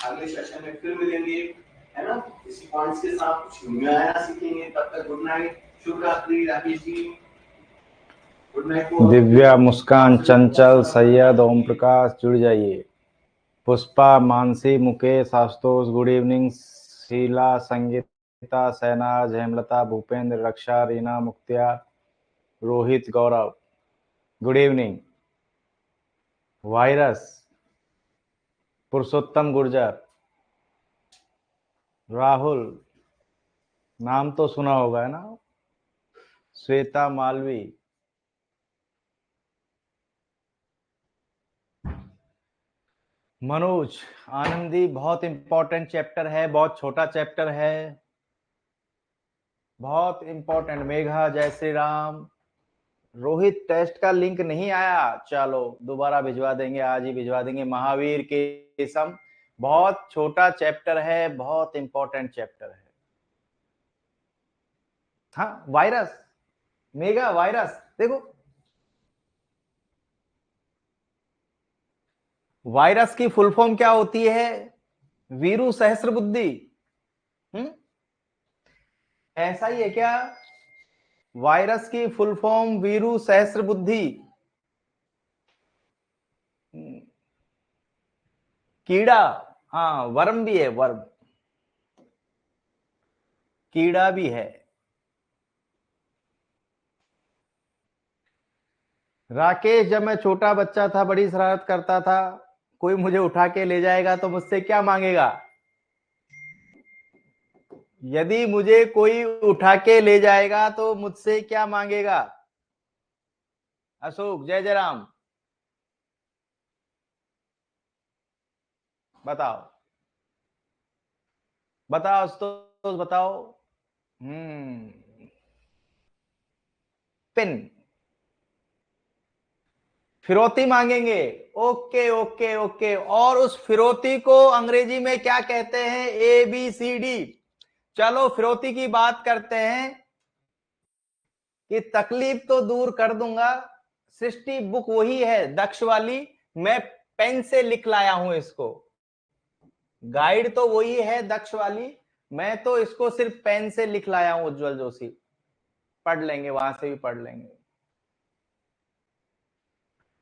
अगले सेशन में फिर मिलेंगे, है ना। इसी पॉइंट्स के साथ कुछ नया सीखेंगे। तब तक गुड नाइट, शुभ रात्रि। Rakesh ji good night. दिव्या, मुस्कान, चंचल, सैयद, ओम प्रकाश जुड़ जाइए। Pushpa, Mansi, Mukesh, Ashutosh good evening. Sheela, Sangeeta, Shahnaz, Hemlata, Bhupendra, Raksha, Reena, Mukhtiyar, Rohit, Gaurav good evening. Virus, Purushottam Gurjar, Rahul, नाम तो सुना होगा है ना। श्वेता मालवी, मनोज, आनंदी। बहुत इंपॉर्टेंट चैप्टर है, बहुत छोटा चैप्टर है, बहुत इंपॉर्टेंट। मेघा, जय श्री राम। रोहित, टेस्ट का लिंक नहीं आया, चलो दोबारा भिजवा देंगे, आज ही भिजवा देंगे। महावीर के सम, बहुत छोटा चैप्टर है, बहुत इंपॉर्टेंट चैप्टर है। हाँ, वायरस, मेगा वायरस देखो, वायरस की फुल फॉर्म क्या होती है? वीरू सहस्त्रबुद्धि। ऐसा ही है क्या? वायरस की फुल फॉर्म वीरू सहस्त्रबुद्धि। कीड़ा, हाँ वर्म भी है, वर्म, कीड़ा भी है। राकेश, जब मैं छोटा बच्चा था बड़ी शरारत करता था, कोई मुझे उठा के ले जाएगा तो मुझसे क्या मांगेगा? यदि मुझे कोई उठा के ले जाएगा तो मुझसे क्या मांगेगा? अशोक, जय जय राम, बताओ बताओ तो बताओ। पिन, फिरौती मांगेंगे। Okay okay okay. और उस फिरौती को अंग्रेजी में क्या कहते हैं? ABCD। चलो फिरौती की बात करते हैं कि तकलीफ तो दूर कर दूंगा। सृष्टि बुक वही है, दक्ष वाली, मैं पेन से लिख लाया हूं इसको। गाइड तो वही है, दक्ष वाली, मैं तो इसको सिर्फ पेन से लिख लाया हूं। उज्जवल जोशी, पढ़ लेंगे, वहां से भी पढ़ लेंगे।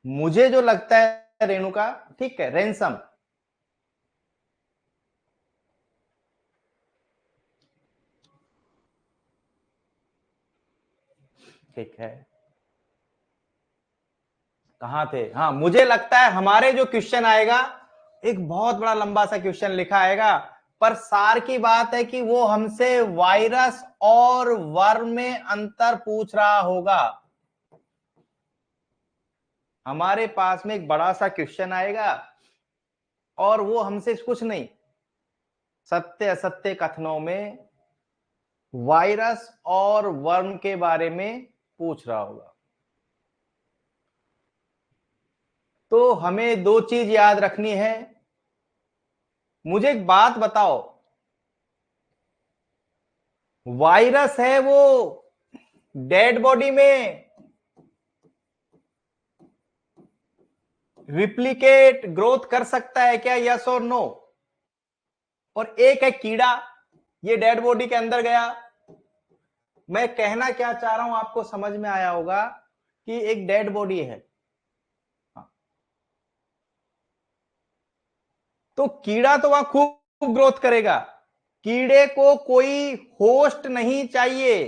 मुझे जो लगता है रेणुका, ठीक है, रेंसम, ठीक है। कहां थे? हाँ, मुझे लगता है हमारे जो क्वेश्चन आएगा, एक बहुत बड़ा लंबा सा क्वेश्चन लिखा आएगा, पर सार की बात है कि वो हमसे वायरस और वर्म में अंतर पूछ रहा होगा। हमारे पास में एक बड़ा सा क्वेश्चन आएगा और वो हमसे कुछ नहीं, सत्य असत्य कथनों में वायरस और वर्म के बारे में पूछ रहा होगा। तो हमें दो चीज याद रखनी है। मुझे एक बात बताओ, वायरस है वो डेड बॉडी में रिप्लिकेट ग्रोथ कर सकता है क्या? यस और नो? और एक है कीड़ा, ये डेड बॉडी के अंदर गया। मैं कहना क्या चाह रहा हूं आपको समझ में आया होगा कि एक डेड बॉडी है, तो कीड़ा तो वहां खूब ग्रोथ करेगा। कीड़े को कोई होस्ट नहीं चाहिए,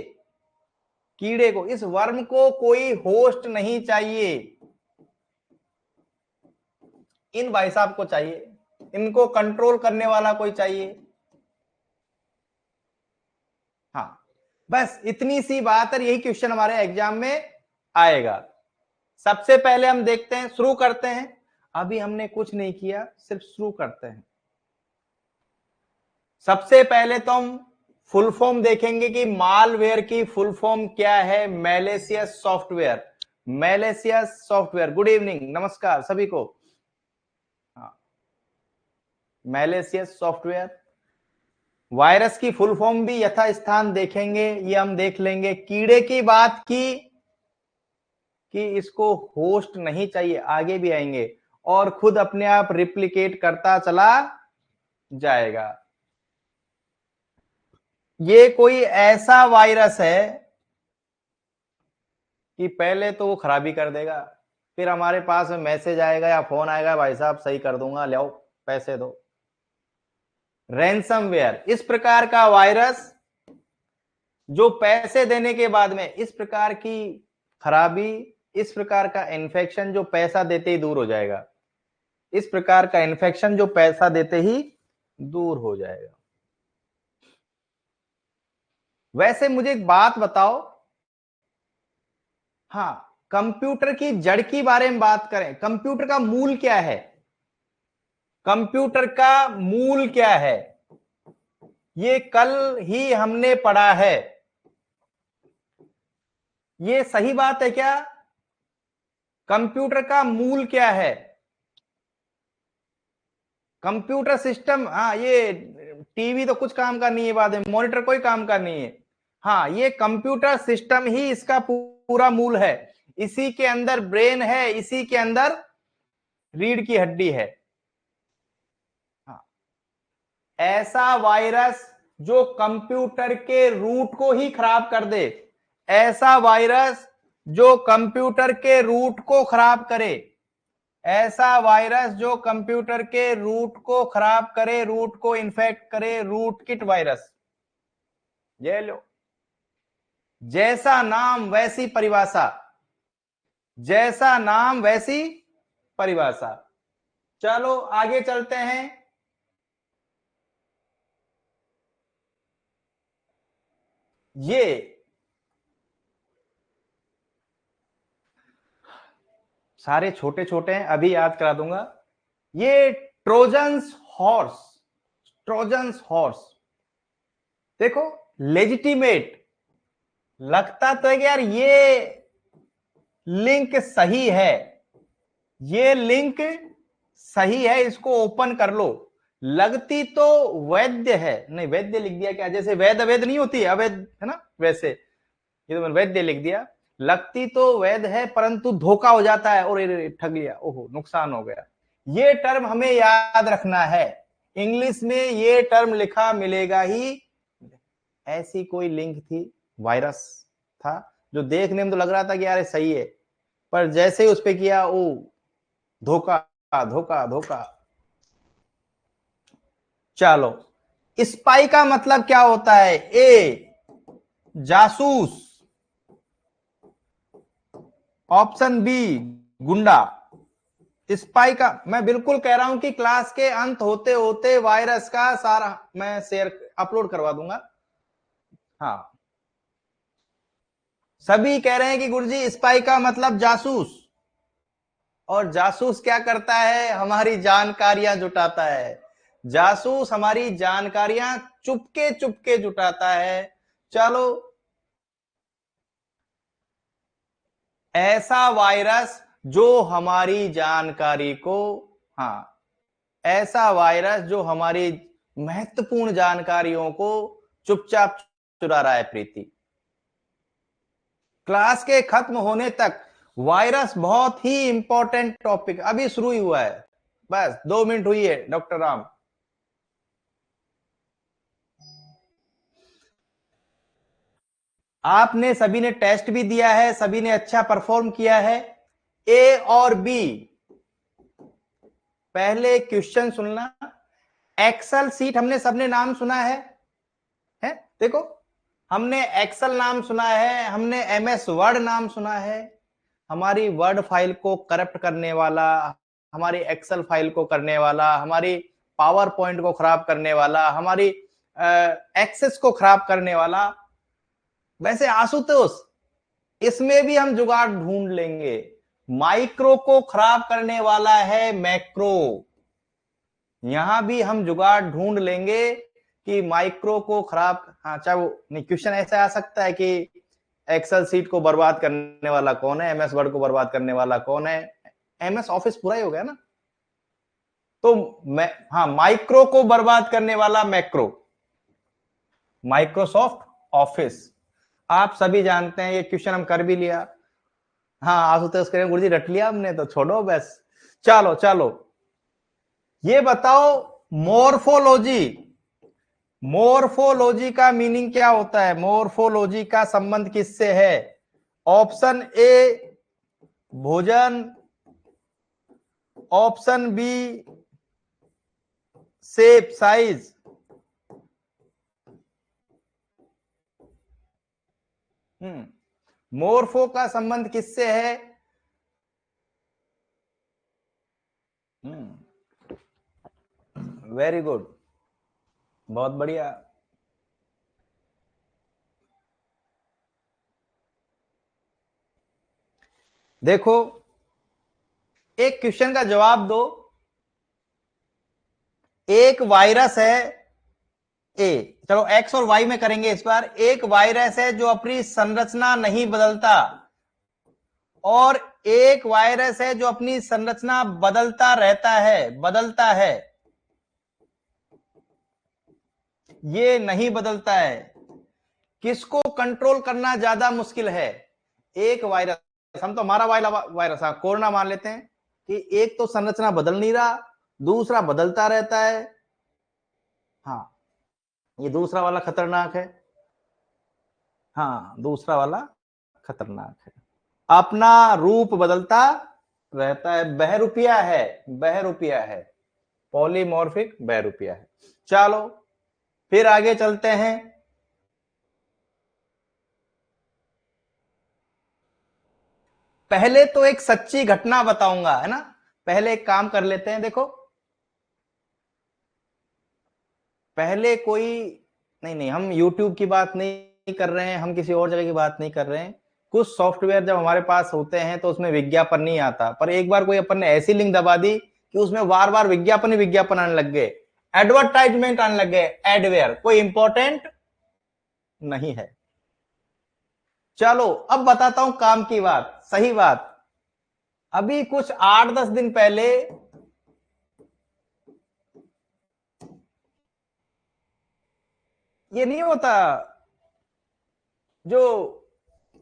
कीड़े को, इस वर्म को कोई होस्ट नहीं चाहिए, इन भाई साहब को चाहिए, इनको कंट्रोल करने वाला कोई चाहिए। हाँ, बस इतनी सी बात है। यही क्वेश्चन हमारे एग्जाम में आएगा। सबसे पहले हम देखते हैं, शुरू करते हैं। अभी हमने कुछ नहीं किया, सिर्फ शुरू करते हैं। सबसे पहले तो हम फुल फॉर्म देखेंगे कि मालवेयर की फुल फॉर्म क्या है। Malicious software, malicious software. Good evening, नमस्कार सभी को। हाँ, मैलेशियस सॉफ्टवेयर। वायरस की फुल फॉर्म भी यथास्थान देखेंगे, ये हम देख लेंगे। कीड़े की बात की कि इसको होस्ट नहीं चाहिए, आगे भी आएंगे, और खुद अपने आप रिप्लिकेट करता चला जाएगा। ये कोई ऐसा वायरस है कि पहले तो वो खराबी कर देगा, फिर हमारे पास में मैसेज आएगा या फोन आएगा, भाई साहब सही कर दूंगा, ले आओ पैसे दो। रैंसमवेयर इस प्रकार का वायरस जो पैसे देने के बाद में इस प्रकार की खराबी, इस प्रकार का इन्फेक्शन जो पैसा देते ही दूर हो जाएगा, इस प्रकार का इन्फेक्शन जो पैसा देते ही दूर हो जाएगा। वैसे मुझे एक बात बताओ, हाँ, कंप्यूटर की जड़ की बारे में बात करें, कंप्यूटर का मूल क्या है? कंप्यूटर का मूल क्या है? ये कल ही हमने पढ़ा है। ये सही बात है क्या? कंप्यूटर का मूल क्या है? कंप्यूटर सिस्टम, हाँ, ये टीवी तो कुछ काम का नहीं है, बाद में मॉनिटर कोई काम का नहीं है। हाँ, ये कंप्यूटर सिस्टम ही इसका पूरा मूल है। इसी के अंदर ब्रेन है, इसी के अंदर रीढ़ की हड्डी है। हाँ, ऐसा वायरस जो कंप्यूटर के रूट को ही खराब कर दे, ऐसा वायरस जो कंप्यूटर के रूट को खराब करे, ऐसा वायरस जो कंप्यूटर के रूट को खराब करे, रूट को इन्फेक्ट करे, रूट किट वायरस। ये लो, जैसा नाम वैसी परिभाषा, जैसा नाम वैसी परिभाषा। चलो आगे चलते हैं। ये सारे छोटे छोटे हैं, अभी याद करा दूंगा। ये ट्रोजन्स हॉर्स, ट्रोजन्स हॉर्स, देखो लेजिटिमेट लगता तो है कि यार ये लिंक सही है, ये लिंक सही है, इसको ओपन कर लो। लगती तो वैद्य है, नहीं वैद्य लिख दिया क्या, जैसे वैध अवैध नहीं होती, अवैध है ना, वैसे ये तो मैंने वैद्य लिख दिया। लगती तो वैध है परंतु धोखा हो जाता है, और ठग लिया, ओहो नुकसान हो गया। ये टर्म हमें याद रखना है, इंग्लिश में ये टर्म लिखा मिलेगा ही। ऐसी कोई लिंक थी, वायरस था जो देखने में तो लग रहा था कि यार सही है, पर जैसे ही उस पे किया, ओ धोखा धोखा धोखा। चलो, स्पाई का मतलब क्या होता है? ए जासूस, ऑप्शन बी गुंडा। स्पाई का मैं बिल्कुल कह रहा हूं कि क्लास के अंत होते होते वायरस का सारा मैं शेयर अपलोड करवा दूंगा। हाँ, सभी कह रहे हैं कि गुरुजी स्पाई का मतलब जासूस, और जासूस क्या करता है? हमारी जानकारियां जुटाता है। जासूस हमारी जानकारियां चुपके चुपके जुटाता है। चलो, ऐसा वायरस जो हमारी जानकारी को, हाँ, ऐसा वायरस जो हमारी महत्वपूर्ण जानकारियों को चुपचाप चुरा रहा है। प्रीति, क्लास के खत्म होने तक वायरस बहुत ही इंपॉर्टेंट टॉपिक, अभी शुरू ही हुआ है, बस 2 मिनट हुई है। डॉक्टर राम, आपने सभी ने टेस्ट भी दिया है, सभी ने अच्छा परफॉर्म किया है। ए और बी, पहले क्वेश्चन सुनना। एक्सेल सीट हमने सबने नाम सुना है? देखो, हमने एक्सेल नाम सुना है, हमने एमएस वर्ड नाम सुना है। हमारी वर्ड फाइल को करप्ट करने वाला, हमारी एक्सेल फाइल को करने वाला, हमारी पावर पॉइंट को खराब करने वाला, हमारी एक्सेस को खराब करने वाला। वैसे आशुतोष, इसमें भी हम जुगाड़ ढूंढ लेंगे। माइक्रो को खराब करने वाला है मैक्रो, यहां भी हम जुगाड़ ढूंढ लेंगे कि माइक्रो को खराब, हाँ, चाहे वो नहीं, क्वेश्चन ऐसा आ सकता है कि एक्सेल सीट को बर्बाद करने वाला कौन है, एमएस वर्ड को बर्बाद करने वाला कौन है। एमएस ऑफिस पूरा ही हो गया ना, तो मैं, हाँ, माइक्रो को बर्बाद करने वाला मैक्रो, माइक्रोसॉफ्ट ऑफिस। आप सभी जानते हैं, ये क्वेश्चन हम कर भी लिया। हाँ, आशुतोष करें गुरुजी रट लिया हमने, तो छोड़ो बस। चलो चलो, ये बताओ मोर्फोलॉजी, मोर्फोलॉजी का मीनिंग क्या होता है? मोर्फोलॉजी का संबंध किससे है? ऑप्शन ए भोजन, ऑप्शन बी शेप साइज, मोर्फो का संबंध किससे है? वेरी गुड, बहुत बढ़िया। देखो एक क्वेश्चन का जवाब दो। एक वायरस है ए, चलो एक्स और वाई में करेंगे इस बार। एक वायरस है जो अपनी संरचना नहीं बदलता, और एक वायरस है जो अपनी संरचना बदलता रहता है, बदलता है। ये नहीं बदलता है। किसको कंट्रोल करना ज्यादा मुश्किल है? एक वायरस, हम तो हमारा वायरस कोरोना मान लेते हैं कि एक तो संरचना बदल नहीं रहा, दूसरा बदलता रहता है। हाँ, ये दूसरा वाला खतरनाक है। हाँ, दूसरा वाला खतरनाक है, अपना रूप बदलता रहता है, बहरूपिया है, बहरूपिया है, पॉलीमॉर्फिक बहरूपिया है। चलो फिर आगे चलते हैं। पहले तो एक सच्ची घटना बताऊंगा, है ना। पहले एक काम कर लेते हैं। देखो पहले कोई, नहीं नहीं, हम YouTube की बात नहीं कर रहे हैं, हम किसी और जगह की बात नहीं कर रहे हैं। कुछ सॉफ्टवेयर जब हमारे पास होते हैं तो उसमें विज्ञापन नहीं आता, पर एक बार कोई अपन ने ऐसी लिंक दबा दी कि उसमें बार बार विज्ञापन ही विज्ञापन आने लग गए, एडवर्टाइजमेंट आने लग गए, एडवेयर, कोई इंपॉर्टेंट नहीं है। चलो अब बताता हूं काम की बात, सही बात। अभी कुछ 8-10 दिन पहले ये नहीं होता जो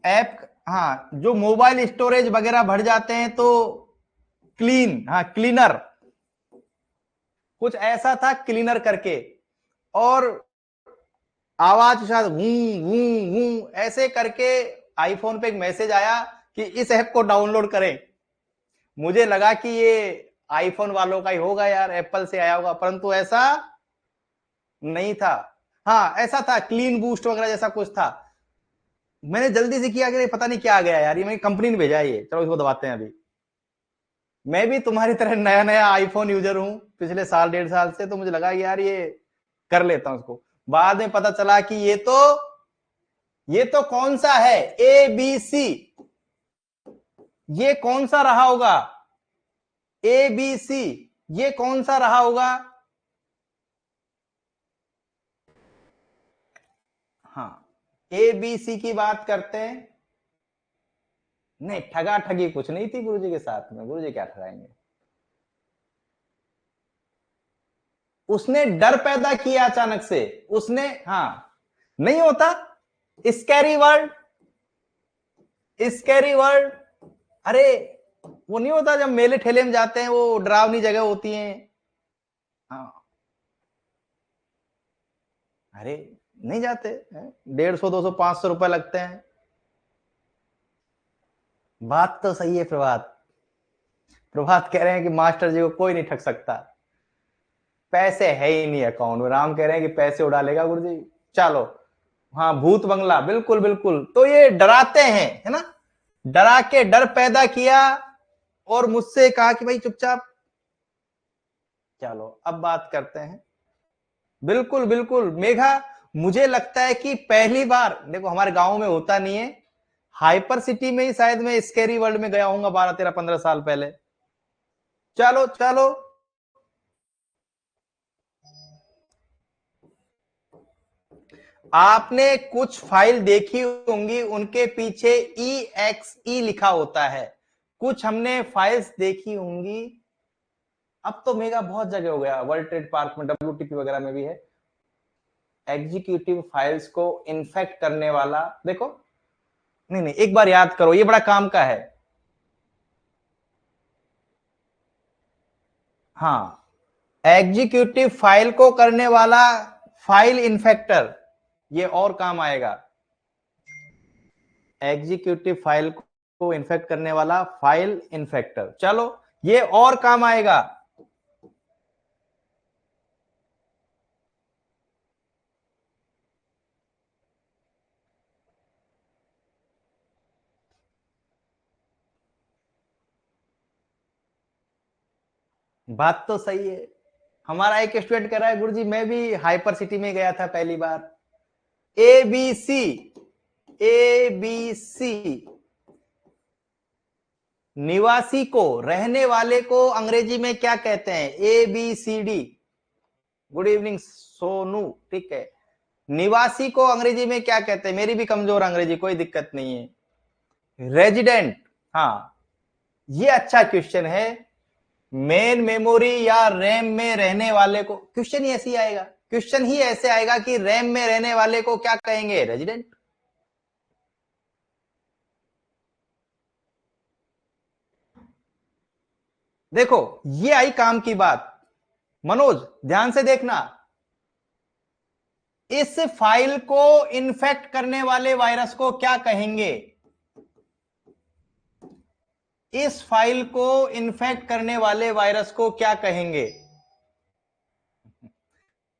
ऐप, हाँ, जो मोबाइल स्टोरेज वगैरह भर जाते हैं तो क्लीन, हाँ क्लीनर, कुछ ऐसा था क्लीनर करके, और आवाज के साथ वूं वूं वूं ऐसे करके आईफोन पे एक मैसेज आया कि इस ऐप को डाउनलोड करें। मुझे लगा कि ये आईफोन वालों का ही होगा यार, एप्पल से आया होगा, परंतु ऐसा नहीं था। हाँ ऐसा था, क्लीन बूस्ट वगैरह जैसा कुछ था। मैंने जल्दी से किया कि पता नहीं क्या आ गया यार, ये मेरी कंपनी ने भेजा है, ये चलो इसको दबाते हैं। अभी मैं भी तुम्हारी तरह नया नया आईफोन यूजर हूं पिछले साल 1.5 साल से, तो मुझे लगा यार ये कर लेता हूं इसको। बाद में पता चला कि ये तो कौन सा है, ए बी सी। ये कौन सा रहा होगा? ए बी सी, ये कौन सा रहा होगा? हाँ, ए बी सी की बात करते हैं। नहीं, ठगा ठगी कुछ नहीं थी गुरुजी के साथ में, गुरुजी क्या ठगाएंगे। उसने डर पैदा किया अचानक से, उसने, हाँ, नहीं होता स्कैरी वर्ल्ड, स्कैरी वर्ल्ड। अरे वो नहीं होता जब मेले ठेले में जाते हैं, वो डरावनी जगह होती है। हाँ, अरे नहीं जाते, 150, 200, 500 रुपए लगते हैं। बात तो सही है। प्रभात, प्रभात कह रहे हैं कि मास्टर जी को कोई नहीं ठग सकता, पैसे है ही नहीं अकाउंट में। राम कह रहे हैं कि पैसे उड़ा लेगा गुरुजी। चलो, हाँ भूत बंगला, बिल्कुल बिल्कुल। तो ये डराते हैं, है ना, डरा के डर पैदा किया और मुझसे कहा कि भाई चुपचाप। चलो अब बात करते हैं। बिल्कुल बिल्कुल मेघा, मुझे लगता है कि पहली बार, देखो हमारे गांव में होता नहीं है, हाइपर सिटी में ही शायद मैं स्कैरी वर्ल्ड में गया हूँ 12, 13, 15 साल पहले। चलो चलो, आपने कुछ फाइल देखी होंगी, उनके पीछे EXE लिखा होता है। कुछ हमने फाइल्स देखी होंगी, अब तो मेगा बहुत जगह हो गया, वर्ल्ड ट्रेड पार्क में, WTP वगैरह में भी है। एग्जीक्यूटिव फाइल्स को इन्फेक्ट करने वाला, देखो, नहीं नहीं, एक बार याद करो, ये बड़ा काम का है। हाँ, एग्जीक्यूटिव फाइल को करने वाला फाइल इन्फेक्टर, ये और काम आएगा। एग्जीक्यूटिव फाइल को इन्फेक्ट करने वाला फाइल इन्फेक्टर, चलो ये और काम आएगा। बात तो सही है। हमारा एक स्टूडेंट कह रहा है गुरुजी मैं भी हाइपर सिटी में गया था पहली बार। एबीसी, एबीसी निवासी को, रहने वाले को अंग्रेजी में क्या कहते हैं? ABCD। गुड इवनिंग सोनू, ठीक है। निवासी को अंग्रेजी में क्या कहते हैं? मेरी भी कमजोर अंग्रेजी, कोई दिक्कत नहीं है। रेजिडेंट, हाँ ये अच्छा क्वेश्चन है। मेन मेमोरी या रैम में रहने वाले को, क्वेश्चन ही ऐसे आएगा, क्वेश्चन ही ऐसे आएगा कि रैम में रहने वाले को क्या कहेंगे? रेजिडेंट। देखो ये आई काम की बात। मनोज ध्यान से देखना, इस फाइल को इन्फेक्ट करने वाले वायरस को क्या कहेंगे? इस फाइल को इन्फेक्ट करने वाले वायरस को क्या कहेंगे?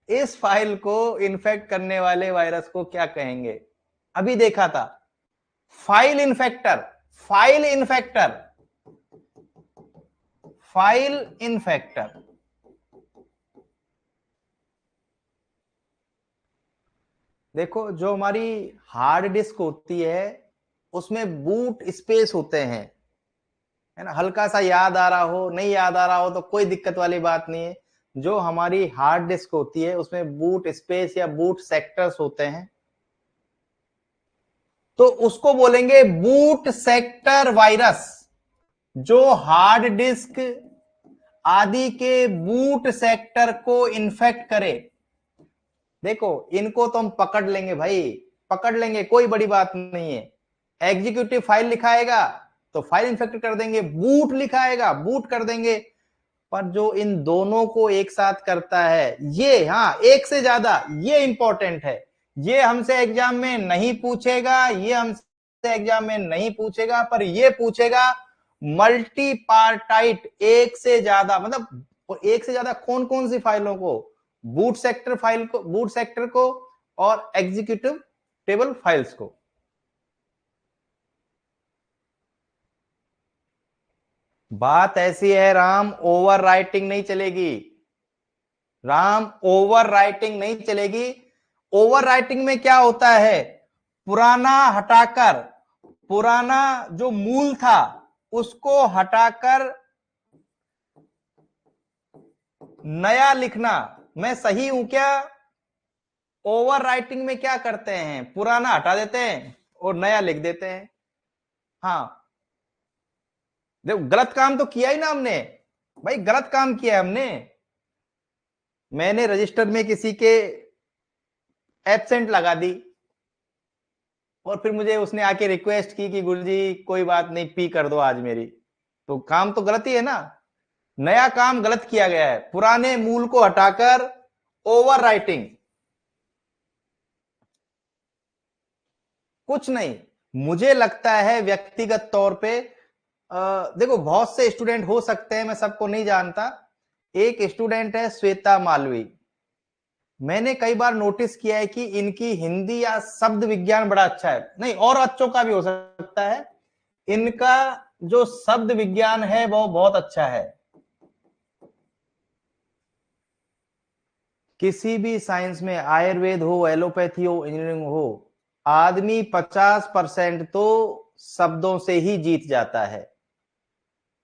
इस फाइल को इन्फेक्ट करने वाले वायरस को क्या कहेंगे? अभी देखा था file infector, file infector, file infector. देखो जो हमारी हार्ड डिस्क होती है उसमें बूट स्पेस होते हैं, है ना। हल्का सा याद आ रहा हो, नहीं याद आ रहा हो तो कोई दिक्कत वाली बात नहीं है। जो हमारी हार्ड डिस्क होती है उसमें बूट स्पेस या बूट सेक्टर्स होते हैं, तो उसको बोलेंगे बूट सेक्टर वायरस। जो हार्ड डिस्क आदि के बूट सेक्टर को इन्फेक्ट करे। देखो इनको तो हम पकड़ लेंगे भाई, पकड़ लेंगे, कोई बड़ी बात नहीं है। एग्जीक्यूटिव फाइल लिखाएगा तो फाइल इन्फेक्ट कर देंगे, बूट लिखाएगा बूट कर देंगे। पर जो इन दोनों को एक साथ करता है ये, हाँ एक से ज्यादा, ये इंपॉर्टेंट है। ये हमसे एग्जाम में नहीं पूछेगा, ये हमसे एग्जाम में नहीं पूछेगा, पर ये पूछेगा मल्टी पार्टाइट, एक से ज्यादा, मतलब एक से ज्यादा कौन कौन सी फाइलों को? बूट सेक्टर फाइल को, बूट सेक्टर को, और एग्जीक्यूटिव टेबल फाइल्स को। बात ऐसी है राम, ओवर राइटिंग नहीं चलेगी। राम ओवर राइटिंग नहीं चलेगी। ओवर राइटिंग में क्या होता है? पुराना हटाकर, पुराना जो मूल था उसको हटाकर नया लिखना। मैं सही हूं क्या? ओवर राइटिंग में क्या करते हैं? पुराना हटा देते हैं और नया लिख देते हैं। हाँ देखो गलत काम तो किया ही ना हमने भाई, गलत काम किया हमने। मैंने रजिस्टर में किसी के एब्सेंट लगा दी और फिर मुझे उसने आके रिक्वेस्ट की कि गुरुजी कोई बात नहीं, पी कर दो आज मेरी। तो काम तो गलत ही है ना, नया काम गलत किया गया है। पुराने मूल को हटाकर ओवर राइटिंग, कुछ नहीं। मुझे लगता है व्यक्तिगत तौर पे, देखो बहुत से स्टूडेंट हो सकते हैं, मैं सबको नहीं जानता। एक स्टूडेंट है श्वेता मालवी, मैंने कई बार नोटिस किया है कि इनकी हिंदी या शब्द विज्ञान बड़ा अच्छा है, नहीं और बच्चों का भी हो सकता है। इनका जो शब्द विज्ञान है वो बहुत अच्छा है। किसी भी साइंस में, आयुर्वेद हो, एलोपैथी हो, इंजीनियरिंग हो, आदमी 50% तो शब्दों से ही जीत जाता है।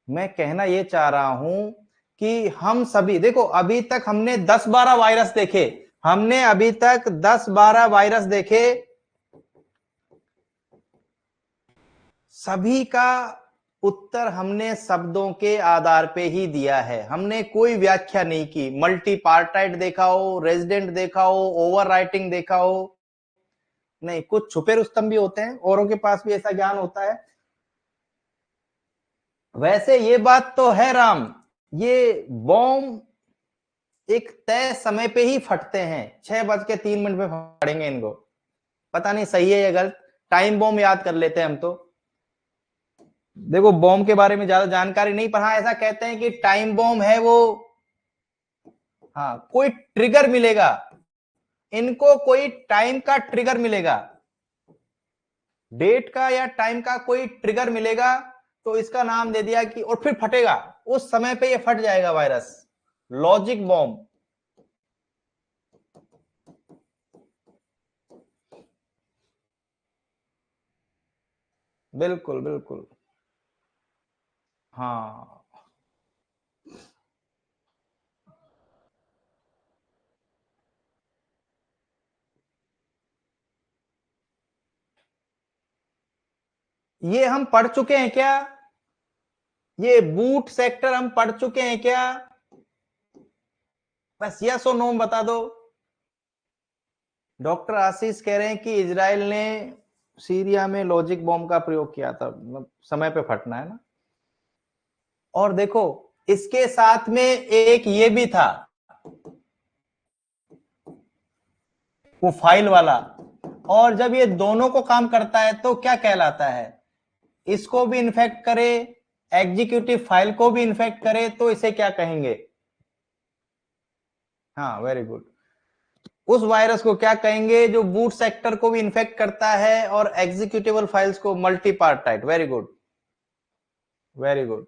मैं कहना यह चाह रहा हूं कि हम सभी, देखो अभी तक हमने 10-12 वायरस देखे, हमने अभी तक 10-12 वायरस देखे, सभी का उत्तर हमने शब्दों के आधार पे ही दिया है। हमने कोई व्याख्या नहीं की। मल्टी पार्टाइट देखा हो, रेजिडेंट देखा हो, ओवर राइटिंग देखा हो, नहीं। कुछ छुपे रुस्तम भी होते हैं, औरों के पास भी ऐसा ज्ञान होता है। वैसे ये बात तो है राम, ये बॉम्ब एक तय समय पे ही फटते हैं, 6:03 पे फटेंगे इनको। पता नहीं सही है या गलत, टाइम बॉम्ब याद कर लेते हैं हम तो। देखो बॉम्ब के बारे में ज्यादा जानकारी नहीं, पर हाँ ऐसा कहते हैं कि टाइम बॉम्ब है वो, हाँ कोई ट्रिगर मिलेगा इनको, कोई टाइम का ट्रिगर मिलेगा, डेट का या टाइम का कोई ट्रिगर मिलेगा, तो इसका नाम दे दिया कि, और फिर फटेगा उस समय पे, ये फट जाएगा वायरस, लॉजिक बॉम्ब। बिल्कुल बिल्कुल, हाँ ये हम पढ़ चुके हैं क्या, ये बूट सेक्टर हम पढ़ चुके हैं क्या, बस यस और नो बता दो। डॉक्टर आशीष कह रहे हैं कि इजराइल ने सीरिया में लॉजिक बॉम्ब का प्रयोग किया था, मतलब समय पे फटना है ना। और देखो इसके साथ में एक ये भी था, वो फाइल वाला, और जब ये दोनों को काम करता है तो क्या कहलाता है, इसको भी इन्फेक्ट करे, एग्जीक्यूटिव फाइल को भी इन्फेक्ट करे, तो इसे क्या कहेंगे। हाँ वेरी गुड, उस वायरस को क्या कहेंगे जो बूट सेक्टर को भी इन्फेक्ट करता है और एग्जीक्यूटिबल फाइल्स को, multipartite. Very good very good.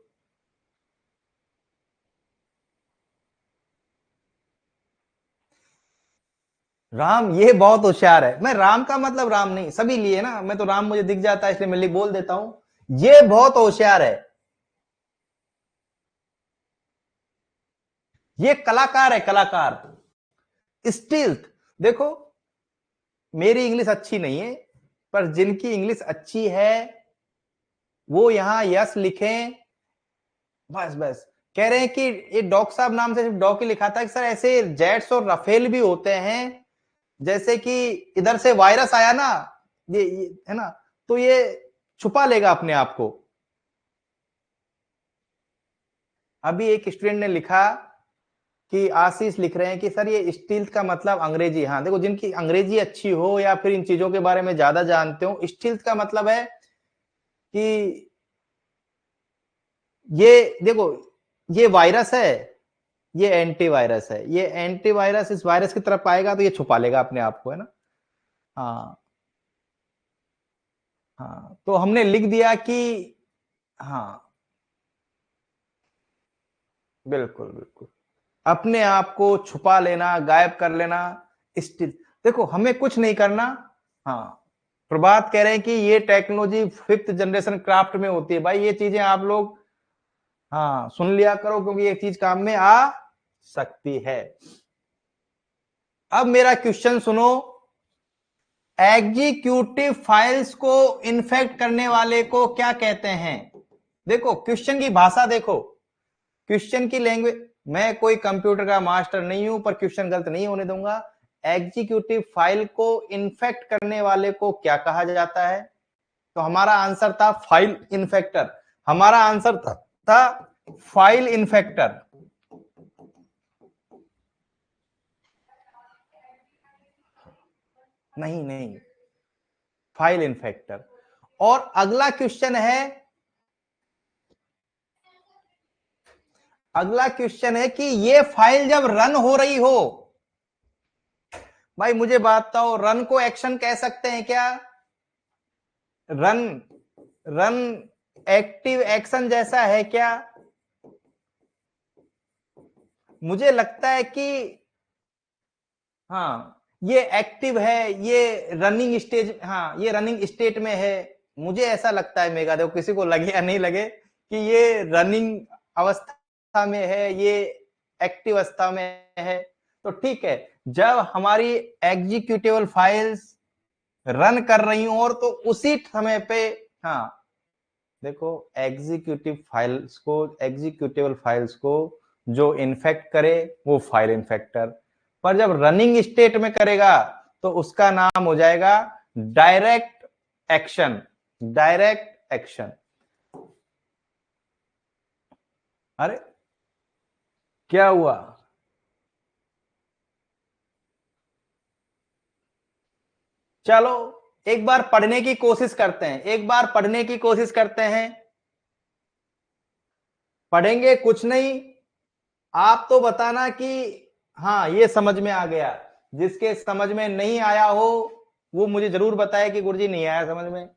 Ram ये बहुत होशियार है, मैं राम का मतलब राम नहीं, सभी लिए ना, मैं तो राम मुझे दिख जाता है इसलिए मैं बोल देता हूं, ये बहुत होशियार है, ये कलाकार है, कलाकार। स्टील्थ, देखो मेरी इंग्लिश अच्छी नहीं है, पर जिनकी इंग्लिश अच्छी है वो यहां यस लिखें, बस बस। कह रहे हैं कि ये डॉक साहब नाम से सिर्फ डॉक ही लिखा था, कि सर ऐसे जेट्स और रफेल भी होते हैं, जैसे कि इधर से वायरस आया ना, ये है ना, तो ये छुपा लेगा अपने आप को। अभी एक स्टूडेंट ने लिखा कि आशीष लिख रहे हैं कि सर ये स्टील्थ का मतलब अंग्रेजी, हाँ देखो जिनकी अंग्रेजी अच्छी हो या फिर इन चीजों के बारे में ज्यादा जानते हो, स्टील्थ का मतलब है कि ये देखो, ये वायरस है, ये एंटीवायरस है, ये एंटीवायरस इस वायरस की तरफ आएगा तो ये छुपा लेगा अपने आप को, है ना। हाँ हाँ, तो हमने लिख दिया कि, हाँ बिल्कुल बिल्कुल, अपने आप को छुपा लेना, गायब कर लेना, स्टिल। देखो हमें कुछ नहीं करना, हाँ प्रभात कह रहे हैं कि ये टेक्नोलॉजी 5th जनरेशन क्राफ्ट में होती है, भाई ये चीजें आप लोग हाँ सुन लिया करो, क्योंकि ये चीज काम में आ सकती है। अब मेरा क्वेश्चन सुनो, एग्जीक्यूटिव फाइल्स को इन्फेक्ट करने वाले को क्या कहते हैं। देखो क्वेश्चन की भाषा देखो, क्वेश्चन की लैंग्वेज, मैं कोई कंप्यूटर का मास्टर नहीं हूं, पर क्वेश्चन गलत नहीं होने दूंगा। एग्जीक्यूटिव फाइल को इन्फेक्ट करने वाले को क्या कहा जाता है, तो हमारा आंसर था फाइल इन्फेक्टर, हमारा आंसर था फाइल इन्फेक्टर। नहीं नहीं, फाइल इन्फेक्टर। और अगला क्वेश्चन है, अगला क्वेश्चन है कि ये फाइल जब रन हो रही हो, भाई मुझे बात बताओ, रन को एक्शन कह सकते हैं क्या, रन, रन एक्टिव एक्शन जैसा है क्या, मुझे लगता है कि हाँ ये एक्टिव है, ये रनिंग स्टेज, हाँ ये रनिंग स्टेट में है, मुझे ऐसा लगता है मेगा, देखो किसी को लगे या नहीं लगे कि ये रनिंग अवस्था में है, ये एक्टिव अवस्था में है, तो ठीक है। जब हमारी एग्जीक्यूटिबल फाइल्स रन कर रही हूं और तो उसी समय पे, हाँ देखो एग्जीक्यूटिबल फाइल्स को जो इन्फेक्ट करे वो फाइल इन्फेक्टर, पर जब रनिंग स्टेट में करेगा तो उसका नाम हो जाएगा डायरेक्ट एक्शन, डायरेक्ट एक्शन। अरे क्या हुआ, चलो एक बार पढ़ने की कोशिश करते हैं, एक बार पढ़ने की कोशिश करते हैं। पढ़ेंगे कुछ नहीं, आप तो बताना कि हाँ ये समझ में आ गया। जिसके समझ में नहीं आया हो वो मुझे जरूर बताए कि गुरुजी नहीं आया समझ में।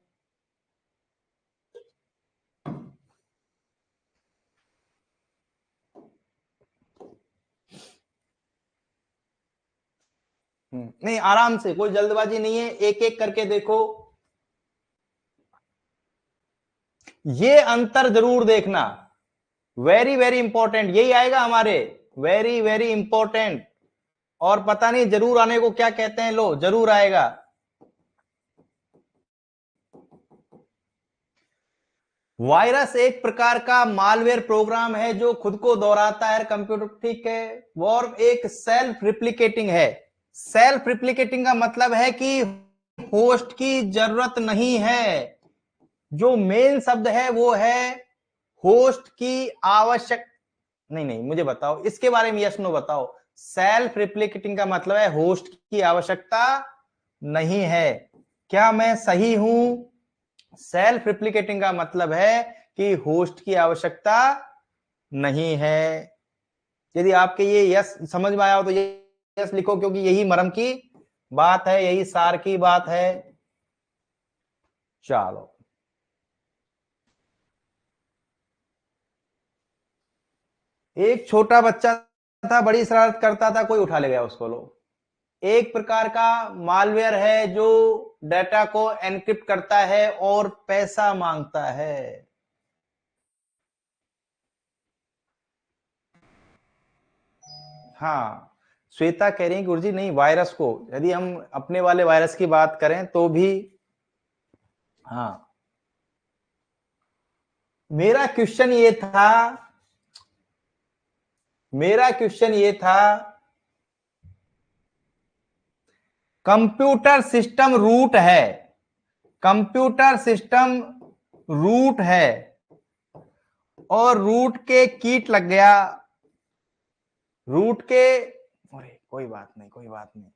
नहीं आराम से, कोई जल्दबाजी नहीं है, एक एक करके देखो। ये अंतर जरूर देखना, वेरी वेरी इंपॉर्टेंट, यही आएगा हमारे, वेरी वेरी इंपॉर्टेंट। और पता नहीं जरूर आने को क्या कहते हैं, लो जरूर आएगा। वायरस एक प्रकार का मालवेयर प्रोग्राम है जो खुद को दोहराता है कंप्यूटर, ठीक है। वॉर्म एक सेल्फ रिप्लिकेटिंग है। सेल्फ रिप्लिकेटिंग का मतलब है कि होस्ट की जरूरत नहीं है। जो मेन शब्द है वो है होस्ट की आवश्यक नहीं, नहीं मुझे बताओ इसके बारे में, यस नो बताओ। सेल्फ रिप्लिकेटिंग का मतलब है होस्ट की आवश्यकता नहीं है। क्या मैं सही हूं? सेल्फ रिप्लिकेटिंग का मतलब है कि होस्ट की आवश्यकता नहीं है। यदि आपके ये यस समझ में आया हो तो ये यस लिखो, क्योंकि यही मरम की बात है, यही सार की बात है। चलो एक छोटा बच्चा था, बड़ी शरारत करता था, कोई उठा ले गया उसको। लो एक प्रकार का मालवेयर है जो डाटा को एनक्रिप्ट करता है और पैसा मांगता है। हाँ श्वेता कह रही है गुरुजी नहीं, वायरस को यदि हम अपने वाले वायरस की बात करें तो भी हाँ। मेरा क्वेश्चन ये था, मेरा क्वेश्चन ये था, कंप्यूटर सिस्टम रूट है, कंप्यूटर सिस्टम रूट है और रूट के कीट लग गया, रूट के, अरे कोई बात नहीं कोई बात नहीं।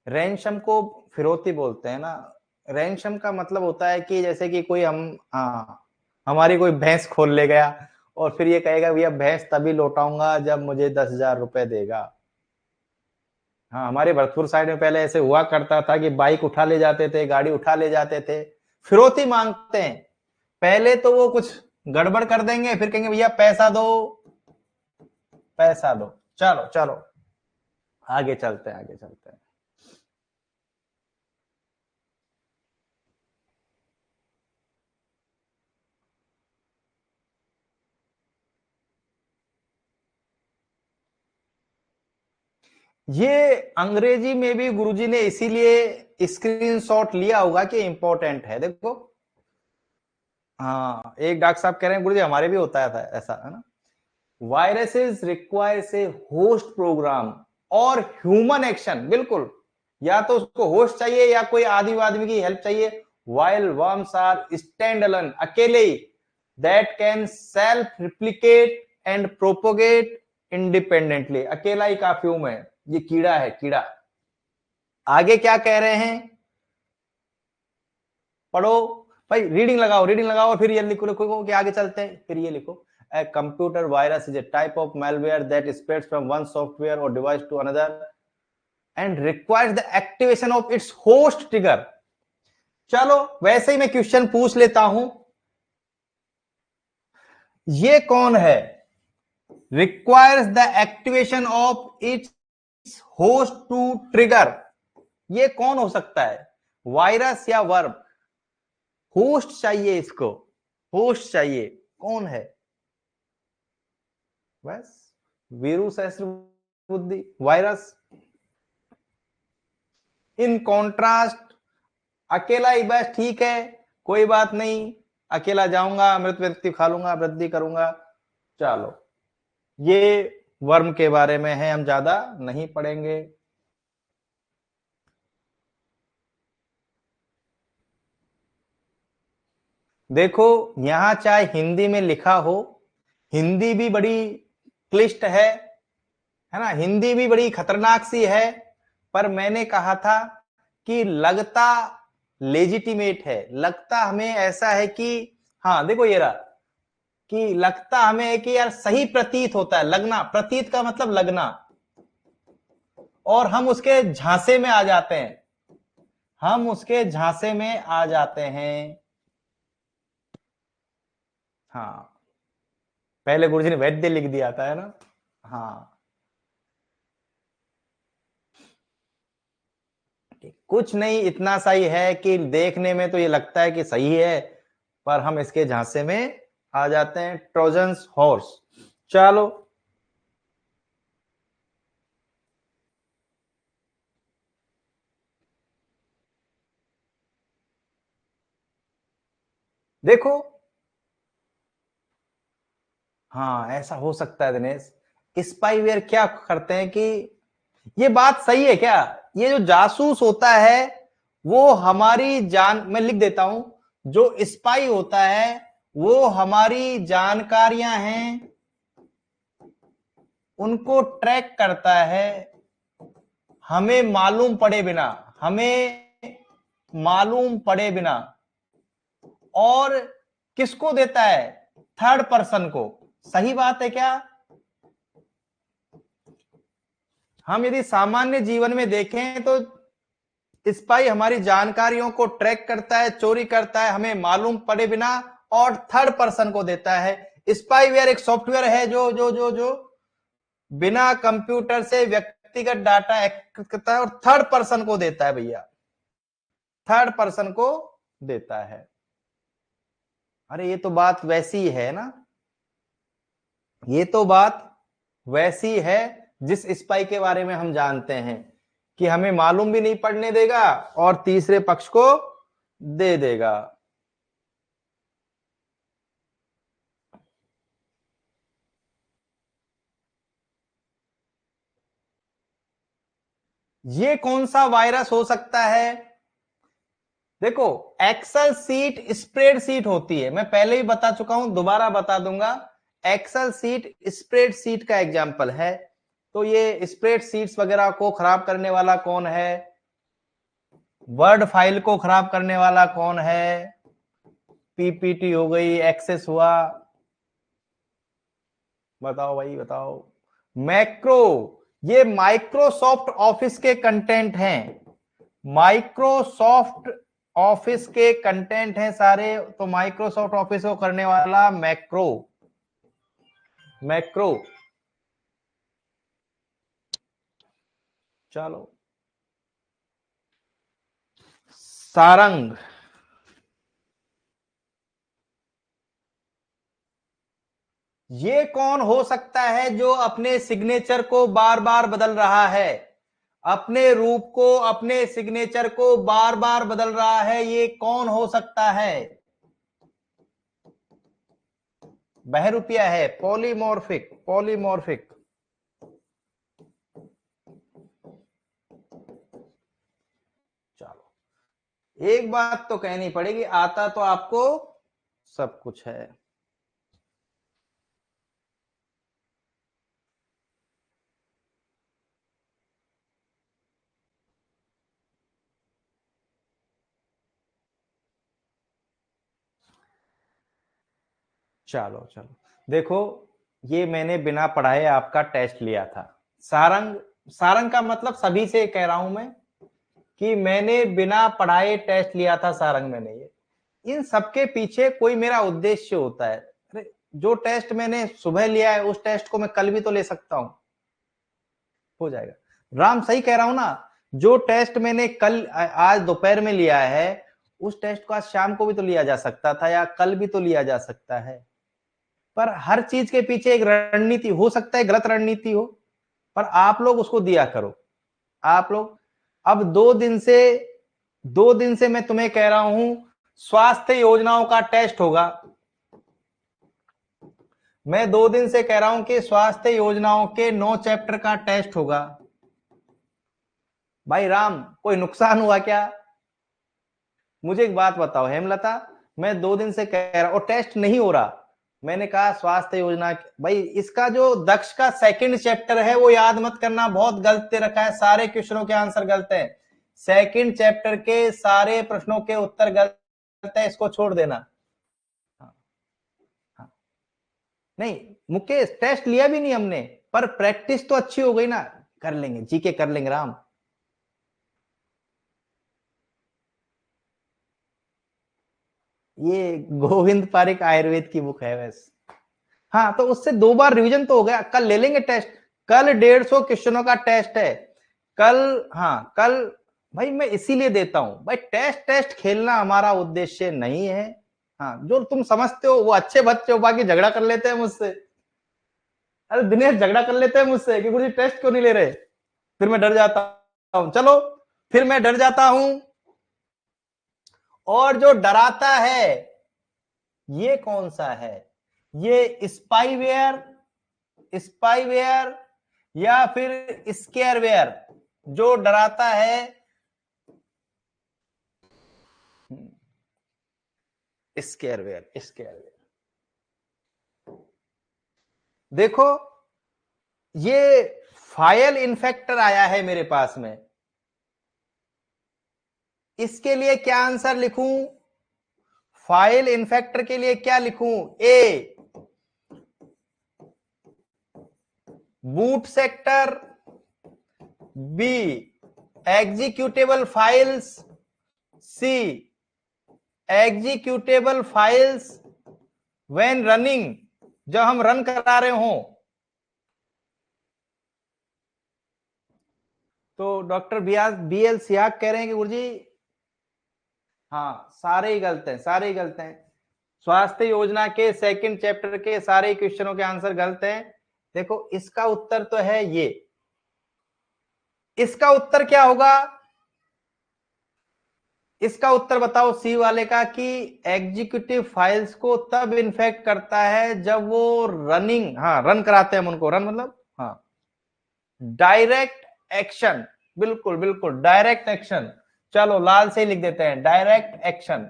रैंसम को फिरौती बोलते हैं ना। रैंसम का मतलब होता है कि जैसे कि कोई हमारी कोई भैंस खोल ले गया और फिर ये कहेगा भैया भैंस तभी लौटाऊंगा जब मुझे 10,000 रुपए देगा। हाँ हमारे भरतपुर साइड में पहले ऐसे हुआ करता था कि बाइक उठा ले जाते थे, गाड़ी उठा ले जाते थे, फिरौती मांगते हैं। पहले तो वो कुछ गड़बड़ कर देंगे, फिर कहेंगे भैया पैसा दो, पैसा दो। चलो चलो आगे चलते हैं, आगे चलते हैं। ये अंग्रेजी में भी गुरुजी ने इसीलिए स्क्रीनशॉट लिया होगा कि इंपॉर्टेंट है। देखो हाँ एक डॉक्टर साहब कह रहे हैं गुरुजी हमारे भी होता है ऐसा, है ना। Viruses requires a host program और ह्यूमन एक्शन, बिल्कुल, या तो उसको होस्ट चाहिए या कोई आदमी की हेल्प चाहिए। While worms are stand alone, अकेले ही, that can self replicate and propagate independently, अकेला ही काफ्यूम है, ये कीड़ा है कीड़ा। आगे क्या कह रहे हैं पढ़ो भाई, रीडिंग लगाओ फिर ये लिखो कि आगे चलते हैं, फिर ये लिखो। A computer virus is a type of malware that spreads from one software or device to another and requires the activation of its host trigger। चलो वैसे ही मैं क्वेश्चन पूछ लेता हूं, ये कौन है? requires the activation of its host to trigger, ये कौन हो सकता है? वायरस या वर्म? होस्ट चाहिए इसको, होस्ट चाहिए, कौन है? बस वीरू सहस्त्र बुद्धि वायरस। इन कॉन्ट्रास्ट अकेला ही बस ठीक है, कोई बात नहीं, अकेला जाऊंगा मृत व्यक्ति खा लूंगा, वृद्धि करूंगा। चलो ये वर्म के बारे में है, हम ज्यादा नहीं पढ़ेंगे। देखो यहां चाहे हिंदी में लिखा हो, हिंदी भी बड़ी क्लिष्ट है ना, हिंदी भी बड़ी खतरनाक सी है, पर मैंने कहा था कि लगता लेजिटिमेट है, लगता हमें ऐसा है कि हाँ देखो ये रहा कि लगता हमें है कि यार सही प्रतीत होता है, लगना, प्रतीत का मतलब लगना, और हम उसके झांसे में आ जाते हैं, हम उसके झांसे में आ जाते हैं। हाँ, पहले गुरुजी ने वैद्य लिख दिया था, है ना। हाँ, कुछ नहीं, इतना सही है कि देखने में तो ये लगता है कि सही है, पर हम इसके झांसे में आ जाते हैं। Trojans horse. चलो, देखो, हाँ ऐसा हो सकता है दिनेश। स्पाईवेयर क्या करते हैं कि ये बात सही है क्या, ये जो जासूस होता है वो हमारी जान, मैं लिख देता हूं, जो स्पाई होता है वो हमारी जानकारियां हैं उनको ट्रैक करता है, हमें मालूम पड़े बिना, हमें मालूम पड़े बिना, और किसको देता है, थर्ड पर्सन को। सही बात है क्या। हम यदि सामान्य जीवन में देखें तो स्पाई हमारी जानकारियों को ट्रैक करता है, चोरी करता है, हमें मालूम पड़े बिना, और थर्ड पर्सन को देता है। स्पाईवेयर एक सॉफ्टवेयर है जो जो जो जो बिना कंप्यूटर से व्यक्तिगत डाटा एकत्रित करता है और थर्ड पर्सन को देता है भैया, थर्ड पर्सन को देता है। अरे ये तो बात वैसी है ना, ये तो बात वैसी है जिस स्पाई के बारे में हम जानते हैं कि हमें मालूम भी नहीं पड़ने देगा और तीसरे पक्ष को दे देगा। ये कौन सा वायरस हो सकता है। देखो, एक्सेल सीट स्प्रेड सीट होती है, मैं पहले ही बता चुका हूं, दोबारा बता दूंगा। एक्सेल सीट स्प्रेड सीट का एग्जांपल है। तो ये स्प्रेड सीट्स वगैरह को खराब करने वाला कौन है, वर्ड फाइल को खराब करने वाला कौन है, पीपीटी हो गई, एक्सेस हुआ, बताओ भाई बताओ। मैक्रो, ये माइक्रोसॉफ्ट ऑफिस के कंटेंट हैं, माइक्रोसॉफ्ट ऑफिस के कंटेंट हैं सारे, तो माइक्रोसॉफ्ट ऑफिस को करने वाला मैक्रो, मैक्रो। चलो, सारंग, ये कौन हो सकता है जो अपने सिग्नेचर को बार बार बदल रहा है, अपने रूप को, अपने सिग्नेचर को बार बार बदल रहा है, ये कौन हो सकता है। बहरूपिया है, पॉलीमॉर्फिक, पॉलीमॉर्फिक। चलो, एक बात तो कहनी पड़ेगी, आता तो आपको सब कुछ है। चलो चलो, देखो, ये मैंने बिना पढ़ाए आपका टेस्ट लिया था। सारंग, सारंग का मतलब सभी से कह रहा हूं मैं कि मैंने बिना पढ़ाए टेस्ट लिया था सारंग, मैंने ये, इन सबके पीछे कोई मेरा उद्देश्य होता है। अरे जो टेस्ट मैंने सुबह लिया है उस टेस्ट को मैं कल भी तो ले सकता हूं, हो जाएगा। राम सही कह रहा हूं ना, जो टेस्ट मैंने कल आज दोपहर में लिया है उस टेस्ट को आज शाम को भी तो लिया जा सकता था या कल भी तो लिया जा सकता है। पर हर चीज के पीछे एक रणनीति हो सकता है, गलत रणनीति हो, पर आप लोग उसको दिया करो। आप लोग अब 2 दिन से मैं तुम्हें कह रहा हूं स्वास्थ्य योजनाओं का टेस्ट होगा, मैं 2 दिन से कह रहा हूं कि स्वास्थ्य योजनाओं के 9 चैप्टर का टेस्ट होगा। भाई राम, कोई नुकसान हुआ क्या, मुझे एक बात बताओ हेमलता, मैं 2 दिन से कह रहा हूं और टेस्ट नहीं हो रहा, मैंने कहा स्वास्थ्य योजना। भाई इसका जो दक्ष का सेकंड चैप्टर है वो याद मत करना, बहुत गलत दे रखा है, सारे क्वेश्चनों के आंसर गलत है। सेकंड चैप्टर के सारे प्रश्नों के उत्तर गलत है, इसको छोड़ देना। नहीं मुकेश, टेस्ट लिया भी नहीं हमने, पर प्रैक्टिस तो अच्छी हो गई ना, कर लेंगे, जीके कर लेंगे राम। ये गोविंद पारिक आयुर्वेद की बुक है वैसे। हाँ तो उससे 2 बार रिवीजन तो हो गया, कल ले लेंगे टेस्ट, कल 150 क्वेश्चनों का टेस्ट है कल। हाँ कल भाई मैं इसीलिए देता हूं भाई, टेस्ट टेस्ट खेलना हमारा उद्देश्य नहीं है। हाँ जो तुम समझते हो वो अच्छे बच्चे हो, बाकी झगड़ा कर लेते हैं मुझसे। अरे दिनेश झगड़ा कर लेते हैं मुझसे कि गुरुजी टेस्ट क्यों नहीं ले रहे, फिर मैं डर जाता हूं, चलो फिर मैं डर जाता हूं। और जो डराता है ये कौन सा है, ये स्पाईवेयर, स्पाईवेयर या फिर स्केयरवेयर, जो डराता है। स्केयरवेयर, स्केयरवेयर। देखो ये फाइल इन्फेक्टर आया है मेरे पास में, इसके लिए क्या आंसर लिखूं, फाइल इन्फेक्टर के लिए क्या लिखूं, A boot sector, B executable files, C executable files when running, जब हम रन करा रहे हो। तो डॉक्टर बी एल सियाग कह रहे हैं कि गुरुजी हाँ सारे ही गलत हैं, सारे ही गलत हैं, स्वास्थ्य योजना के सेकंड चैप्टर के सारे क्वेश्चनों के आंसर गलत हैं। देखो इसका उत्तर तो है ये, इसका उत्तर क्या होगा, इसका उत्तर बताओ सी वाले का, कि एग्जीक्यूटिव फाइल्स को तब इन्फेक्ट करता है जब वो रनिंग, हाँ रन कराते हैं हम उनको, रन मतलब हाँ डायरेक्ट एक्शन, बिल्कुल बिल्कुल डायरेक्ट एक्शन, चलो लाल से ही लिख देते हैं डायरेक्ट एक्शन।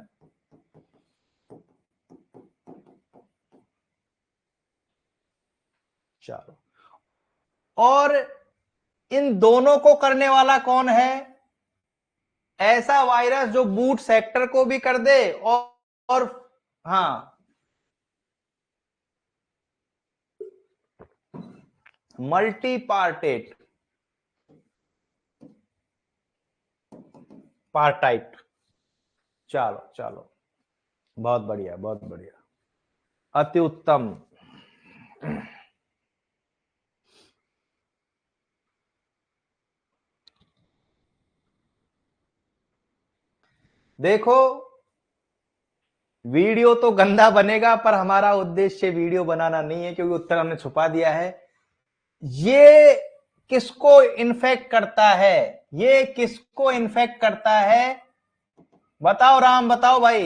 चलो और इन दोनों को करने वाला कौन है, ऐसा वायरस जो बूट सेक्टर को भी कर दे और हाँ मल्टी पार्टेट पार्टाइट। चलो चलो बहुत बढ़िया, बहुत बढ़िया, अति उत्तम। देखो वीडियो तो गंदा बनेगा, पर हमारा उद्देश्य वीडियो बनाना नहीं है, क्योंकि उत्तर हमने छुपा दिया है। ये किसको इन्फेक्ट करता है, ये किसको इन्फेक्ट करता है, बताओ राम, बताओ भाई,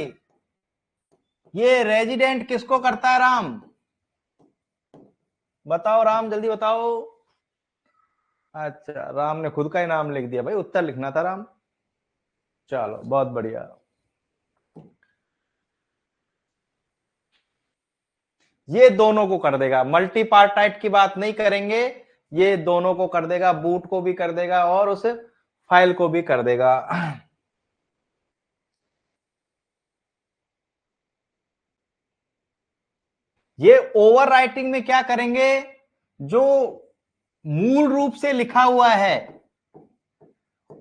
ये रेजिडेंट किसको करता है राम, बताओ राम जल्दी बताओ। अच्छा राम ने खुद का ही नाम लिख दिया, भाई उत्तर लिखना था राम। चलो बहुत बढ़िया, ये दोनों को कर देगा, मल्टी पार्टाइट की बात नहीं करेंगे, ये दोनों को कर देगा, बूट को भी कर देगा और उस फाइल को भी कर देगा। ये ओवर राइटिंग में क्या करेंगे, जो मूल रूप से लिखा हुआ है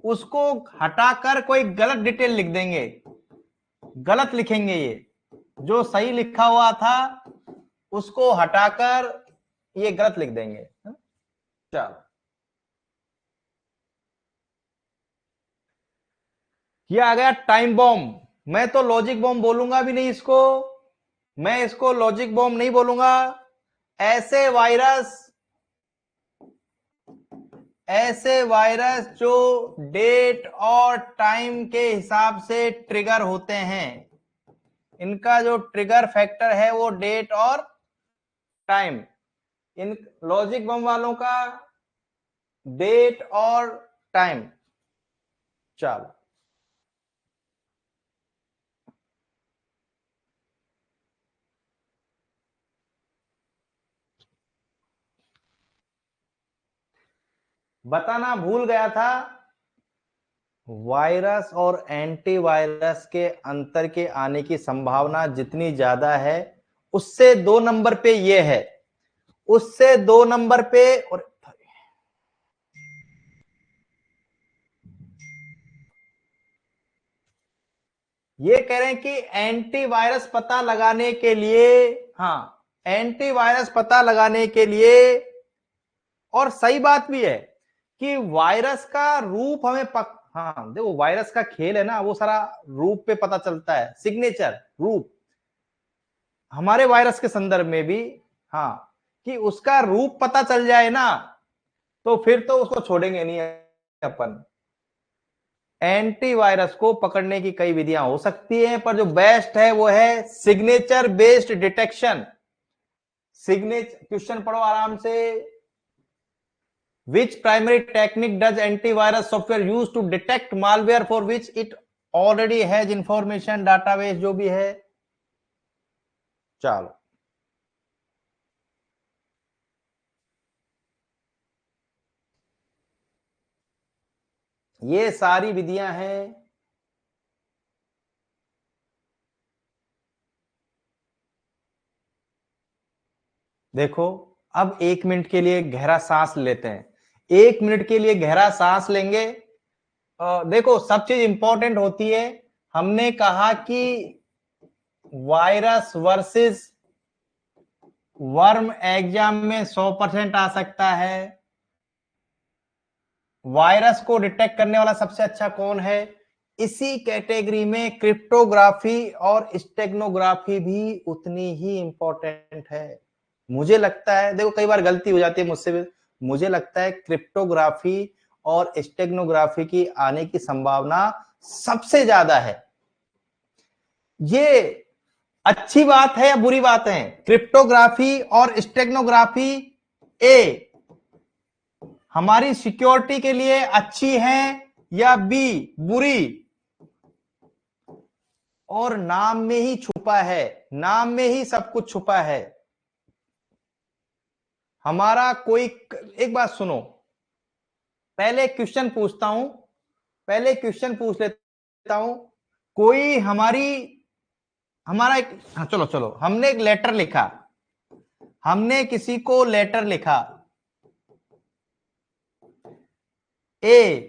उसको हटाकर कोई गलत डिटेल लिख देंगे, गलत लिखेंगे, ये जो सही लिखा हुआ था उसको हटाकर ये गलत लिख देंगे। चलो ये आ गया टाइम बॉम्ब, मैं तो लॉजिक बॉम्ब बोलूंगा भी नहीं इसको, मैं इसको लॉजिक बॉम्ब नहीं बोलूंगा। ऐसे वायरस, ऐसे वायरस जो डेट और टाइम के हिसाब से ट्रिगर होते हैं, इनका जो ट्रिगर फैक्टर है वो डेट और टाइम, इन लॉजिक बम वालों का डेट और टाइम। चलो बताना भूल गया था, वायरस और एंटीवायरस के अंतर के आने की संभावना जितनी ज्यादा है, उससे 2 नंबर पे ये है, उससे 2 नंबर पे, और ये कह रहे हैं कि एंटीवायरस पता लगाने के लिए, हाँ, एंटीवायरस पता लगाने के लिए, और सही बात भी है कि वायरस का रूप हमें हाँ देखो, वायरस का खेल है ना, वो सारा रूप पे पता चलता है, सिग्नेचर, रूप, हमारे वायरस के संदर्भ में भी, हाँ, कि उसका रूप पता चल जाए ना, तो फिर तो उसको छोड़ेंगे नहीं अपन। एंटीवायरस को पकड़ने की कई विधियां हो सकती हैं, पर जो बेस्ट है वो है signature based detection. Signature, question पढ़ो आराम से। Which primary technique does antivirus software use to detect malware for which it already has information database, जो भी है। चलो, ये सारी विधियां हैं। देखो, अब 1 मिनट के लिए गहरा सांस लेते हैं, 1 मिनट के लिए गहरा सांस लेंगे। देखो, सब चीज इंपॉर्टेंट होती है। हमने कहा कि वायरस वर्सेस वर्म एग्जाम में 100% आ सकता है। वायरस को डिटेक्ट करने वाला सबसे अच्छा कौन है? इसी कैटेगरी में क्रिप्टोग्राफी और स्टेगनोग्राफी भी उतनी ही इंपॉर्टेंट है। मुझे लगता है, देखो कई बार गलती हो जाती है मुझसे भी, मुझे लगता है क्रिप्टोग्राफी और स्टेगनोग्राफी की आने की संभावना सबसे ज्यादा है। ये अच्छी बात है या बुरी बात है? क्रिप्टोग्राफी और स्टेगनोग्राफी ए हमारी सिक्योरिटी के लिए अच्छी है या बी बुरी? और नाम में ही छुपा है, नाम में ही सब कुछ छुपा है। हमारा कोई, एक बात सुनो, पहले क्वेश्चन पूछता हूं, पहले क्वेश्चन पूछ लेता हूं। कोई हमारा एक, हाँ चलो चलो, हमने एक लेटर लिखा, हमने किसी को लेटर लिखा, ए,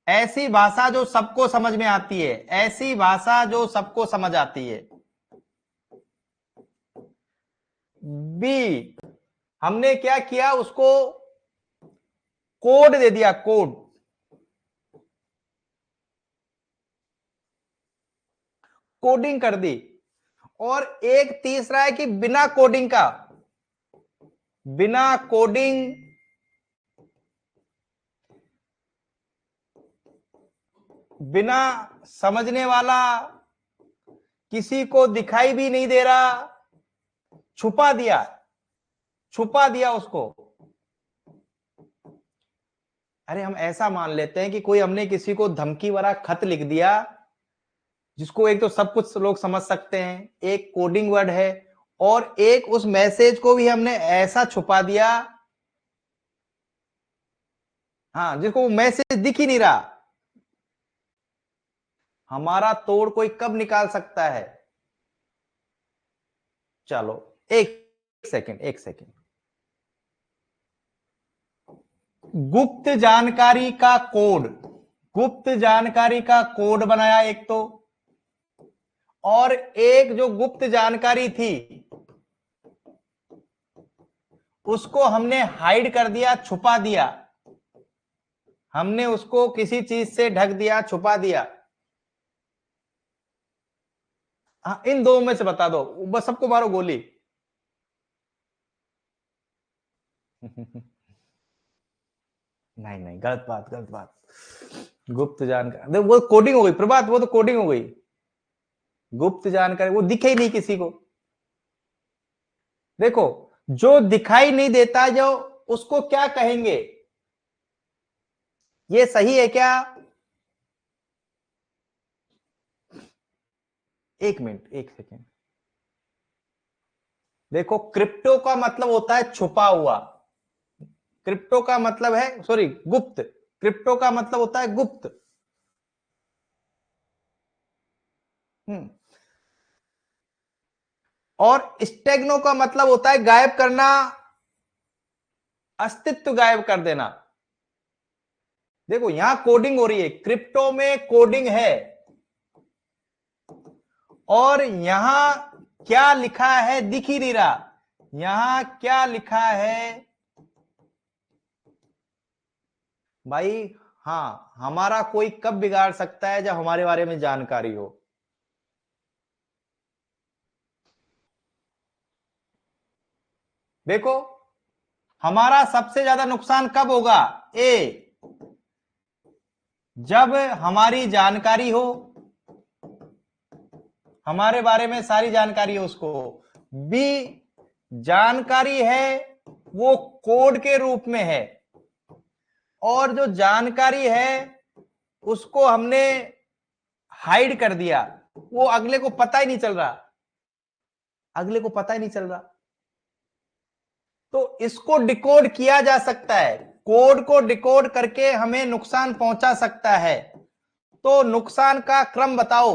ऐसी भाषा जो सबको समझ में आती है, ऐसी भाषा जो सबको समझ आती है। बी, हमने क्या किया, उसको कोड दे दिया, कोड, कोडिंग कर दी। और एक तीसरा है कि बिना कोडिंग का, बिना कोडिंग, बिना समझने वाला, किसी को दिखाई भी नहीं दे रहा, छुपा दिया, छुपा दिया उसको। अरे हम ऐसा मान लेते हैं कि कोई, हमने किसी को धमकी भरा खत लिख दिया, जिसको एक तो सब कुछ लोग समझ सकते हैं, एक कोडिंग वर्ड है, और एक उस मैसेज को भी हमने ऐसा छुपा दिया, हाँ, जिसको मैसेज दिख ही नहीं रहा। हमारा तोड़ कोई कब निकाल सकता है? चलो, एक सेकंड, एक सेकंड। गुप्त जानकारी का कोड, गुप्त जानकारी का कोड बनाया एक तो, और एक जो गुप्त जानकारी थी उसको हमने हाइड कर दिया, छुपा दिया, हमने उसको किसी चीज से ढक दिया, छुपा दिया। हाँ, इन दो में से बता दो, बस सबको मारो गोली। नहीं नहीं, गलत बात, गलत बात। गुप्त जानकारी, वो कोडिंग हो गई प्रभात, वो तो कोडिंग हो गई। गुप्त जानकारी वो दिखे ही नहीं किसी को। देखो, जो दिखाई नहीं देता, जो, उसको क्या कहेंगे? ये सही है क्या? 1 मिनट, 1 सेकेंड। देखो, क्रिप्टो का मतलब होता है छुपा हुआ, क्रिप्टो का मतलब है, सॉरी, गुप्त, क्रिप्टो का मतलब होता है गुप्त। और स्टेग्नो का मतलब होता है गायब करना, अस्तित्व गायब कर देना। देखो यहां कोडिंग हो रही है, क्रिप्टो में कोडिंग है, और यहां क्या लिखा है दिख ही नहीं रहा। यहां क्या लिखा है भाई? हाँ, हमारा कोई कब बिगाड़ सकता है? जब हमारे बारे में जानकारी हो। देखो हमारा सबसे ज्यादा नुकसान कब होगा? ए, जब हमारी जानकारी हो, हमारे बारे में सारी जानकारी हो उसको। बी, जानकारी है वो कोड के रूप में है, और जो जानकारी है उसको हमने हाइड कर दिया, वो अगले को पता ही नहीं चल रहा, अगले को पता ही नहीं चल रहा। तो इसको डिकोड किया जा सकता है, कोड को डिकोड करके हमें नुकसान पहुंचा सकता है। तो नुकसान का क्रम बताओ।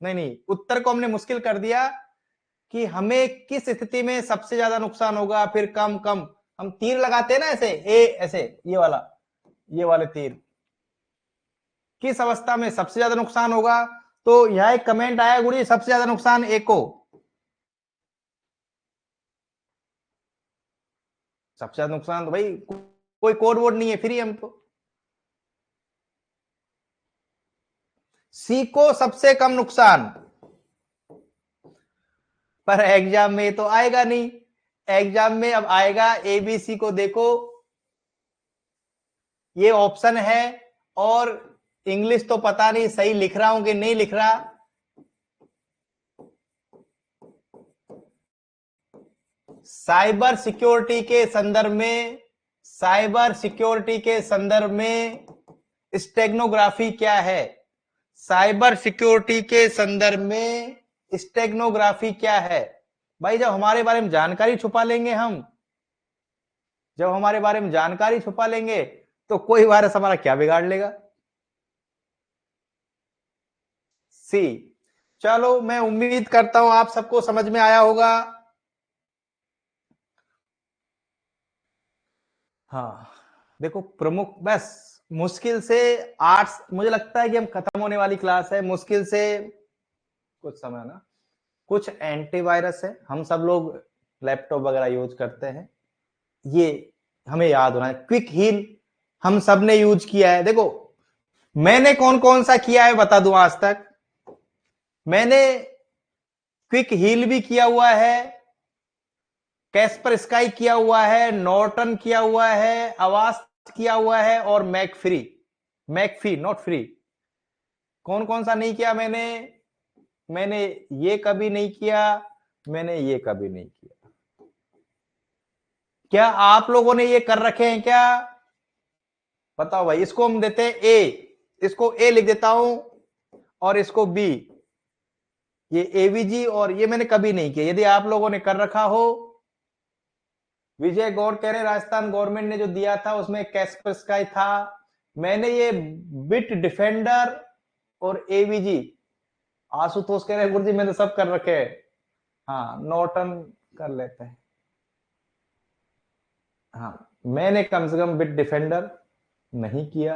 नहीं, उत्तर को हमने मुश्किल कर दिया कि हमें किस स्थिति में सबसे ज्यादा नुकसान होगा, फिर कम कम। हम तीर लगाते हैं ना ऐसे, ऐसे ये वाला, ये वाले तीर, किस अवस्था में सबसे ज्यादा नुकसान होगा। तो यहां एक कमेंट आया गुड़ी, सबसे ज्यादा नुकसान ए को। सबसे ज्यादा नुकसान तो भाई कोई कोड वोड नहीं है, फ्री हम तो। सी को सबसे कम नुकसान, पर एग्जाम में तो आएगा नहीं। एग्जाम में अब आएगा एबीसी को देखो, ये ऑप्शन है, और इंग्लिश तो पता नहीं सही लिख रहा हूं कि नहीं लिख रहा। साइबर सिक्योरिटी के संदर्भ में, साइबर सिक्योरिटी के संदर्भ में स्टेग्नोग्राफी क्या है? साइबर सिक्योरिटी के संदर्भ में स्टेग्नोग्राफी क्या है? भाई जब हमारे बारे में जानकारी छुपा लेंगे हम, जब हमारे बारे में जानकारी छुपा लेंगे, तो कोई वायरस हमारा क्या बिगाड़ लेगा? सी। चलो मैं उम्मीद करता हूं आप सबको समझ में आया होगा। हाँ, देखो प्रमुख, बस मुश्किल से 8, मुझे लगता है कि हम खत्म होने वाली क्लास है, मुश्किल से कुछ समय ना। कुछ एंटीवायरस है, हम सब लोग लैपटॉप वगैरह यूज करते हैं, ये हमें याद होना है। क्विक हील हम सब ने यूज किया है। देखो मैंने कौन कौन सा किया है बता दूं आज तक। मैंने क्विक हील भी किया हुआ है, कैस्पर स्काई किया हुआ है, नॉर्टन किया हुआ है, अवास्ट किया हुआ है, और मैकफ्री, मैकफी नॉट फ्री। कौन कौन सा नहीं किया मैंने? मैंने ये कभी नहीं किया, मैंने ये कभी नहीं किया। क्या आप लोगों ने ये कर रखे हैं क्या? बताओ भाई। इसको हम देते हैं ए, इसको ए लिख देता हूं, और इसको बी, ये एवीजी, और ये मैंने कभी नहीं किया। यदि आप लोगों ने कर रखा हो, विजय गौड़ कह रहे राजस्थान गवर्नमेंट ने जो दिया था उसमें कैस्पर स्काई था। मैंने ये बिट डिफेंडर और एवीजी, आशुतोष कह रहे गुरुजी मैंने सब कर रखे हैं। हाँ, नॉर्टन कर लेते हैं। हाँ, मैंने कम से कम बिट डिफेंडर नहीं किया,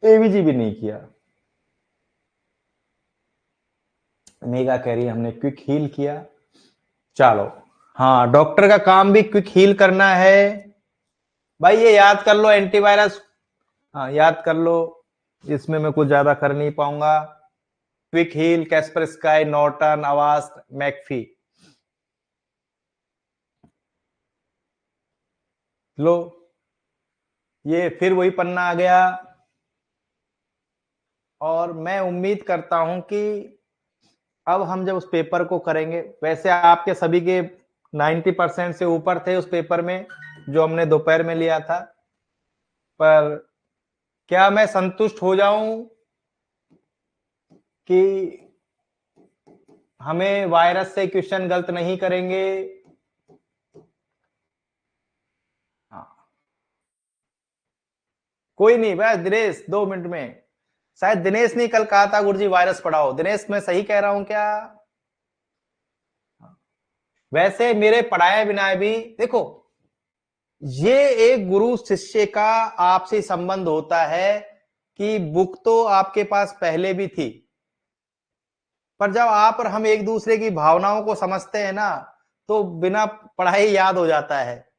एवीजी भी नहीं किया। मेगा कह रही हमने क्विक हील किया। चलो, हाँ, डॉक्टर का काम भी क्विक हील करना है भाई, ये याद कर लो एंटीवायरस। हाँ, याद कर लो, इसमें मैं कुछ ज्यादा कर नहीं पाऊंगा। Quick Heal, Kaspersky, Norton, Avast, McAfee. लो, ये फिर वही पन्ना आ गया, और मैं उम्मीद करता हूं कि अब हम जब उस पेपर को करेंगे, वैसे आपके सभी के 90% से ऊपर थे उस पेपर में जो हमने दोपहर में लिया था, पर क्या मैं संतुष्ट हो जाऊं कि हमें वायरस से क्वेश्चन गलत नहीं करेंगे? हाँ, कोई नहीं बस दिनेश 2 मिनट में। शायद दिनेश ने कल कहा था गुरुजी वायरस पढ़ाओ। दिनेश मैं सही कह रहा हूं क्या? वैसे मेरे पढ़ाए बिना भी देखो, ये एक गुरु शिष्य का आपसे संबंध होता है कि बुक तो आपके पास पहले भी थी, पर जब आप और हम एक दूसरे की भावनाओं को समझते हैं ना, तो बिना पढ़ाई याद हो जाता है।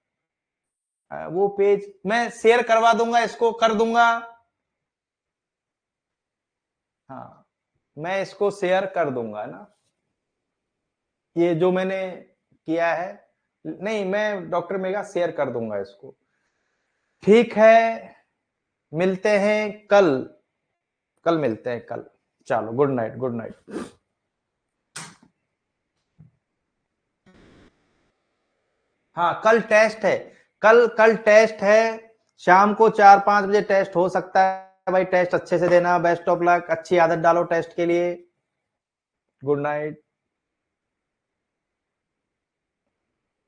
वो पेज मैं शेयर करवा दूंगा, इसको कर दूंगा। हाँ, मैं इसको शेयर कर दूंगा ना, ये जो मैंने किया है। नहीं, मैं डॉक्टर मेगा शेयर कर दूंगा इसको। ठीक है, मिलते हैं कल। कल मिलते हैं कल। चलो, गुड नाइट, गुड नाइट। हाँ, कल टेस्ट है। कल टेस्ट है, शाम को 4-5 बजे टेस्ट हो सकता है भाई। टेस्ट अच्छे से देना। बेस्ट ऑफ लक, अच्छी आदत डालो टेस्ट के लिए। Good night.